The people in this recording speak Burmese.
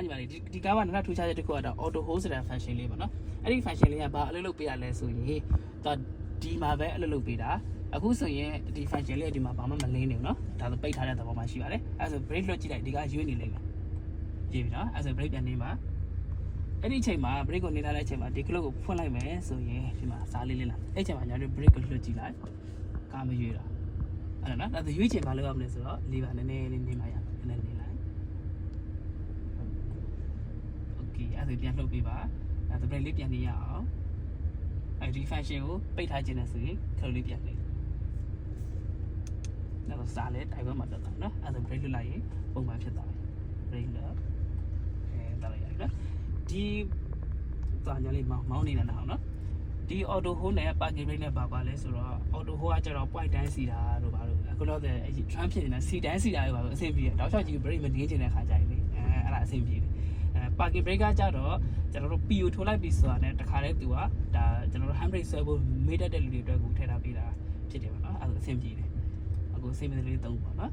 ညီမလေးဒီကားကနောက်ထူးခြားချက်တစ်ခုကတော့ auto hold ဆိုတဲ့ function လေးပေါ့နော်အဲ့ဒီ function လေးကဘာအလုပ်လုပ်ပေးရလဲဆိုရင်ဒီမှာပဲအလုပ်လုပ်ပေးတာအခုဆိုရင်ဒီ function လေးကဒီမှာဘာမှမလင်းနေဘူးနော်ဒါဆိုပိတ်ထားတဲ့သဘောမှရှိပါတယ်အဲ့ဆို brake လွှတ်ကြည့်လိုက်ဒီကရွေးနေလိမ့်မယ်ကြည့်ပြီနော်အဲ့ဆို brake ပြန်နေမှာအဲ့ဒီအချိန်မှာ brake ကိုနေထားတဲ့အချိန်မှာဒီ clock ကိုဖွင့်လိုက်မယ်ဆိုရင်ဒီမှာစားလေးလာအဲ့အချိန်မှာညာတို့ brake ကိုလွှတ်ကြည့်လိုက်ကားမရွေးတာအဲ့နော်ဒါဆိုရွေးချင်ဘာလုပ်ရမလဲဆိုတော့လေးပါနည်းနည်းလေးနေမှရနည်းနည်းနေလိုက်โอเคအဲ့ဒါပြန်လှုပ်ပေးပါအဲ့ဒါ brake လေးပြန်နေရအောင်အဲ့ဒီ function ကိုပိတ်ထားခြင်းနဲ့ဆိုရင်ခလုတ်လေးပြန်နေတော့စားလဲတိုင်ဝမ်မှာတက်တာနော်အဲ့ဒါ brake လွတ်လိုက်ရင်ပုံမှန်ဖြစ်သွားတယ် brake လွတ်တက်လိုက်ရနော်ဒီသွားညာလေးမောင်းနေတာနော်ဒီ auto hold နဲ့ parking brake နဲ့ပါလဲဆိုတော့ auto hold ကကျတော့ point တိုင်းစီတာတို့ပါလို့အခုတော့အဲ့ trunk ဖြစ်နေတာစီတိုင်းစီတာတွေပါလို့အဆင်ပြေတယ်တောက်လျှောက်ကြီး brake မတင်းချင်တဲ့ခါကြရင်လေအဲ့ဒါအဆင်ပြေတယ်parking brake ကကြတော့ကျွန်တော်တို့ PU ထိုးလိုက်ပြီဆိုတာနဲ့တခါတည်းသူကဒါကျွန်တော်တို့ hand brake ဆွဲဖို့မေ့တတ်တဲ့လူတွေအတွက်ကိုထည့်ထားပေးတာဖြစ်တယ်ပေါ့နော်အဲ့ဒါအဆင်ပြေတယ်အခုစိတ်မလေးသုံးပါနော်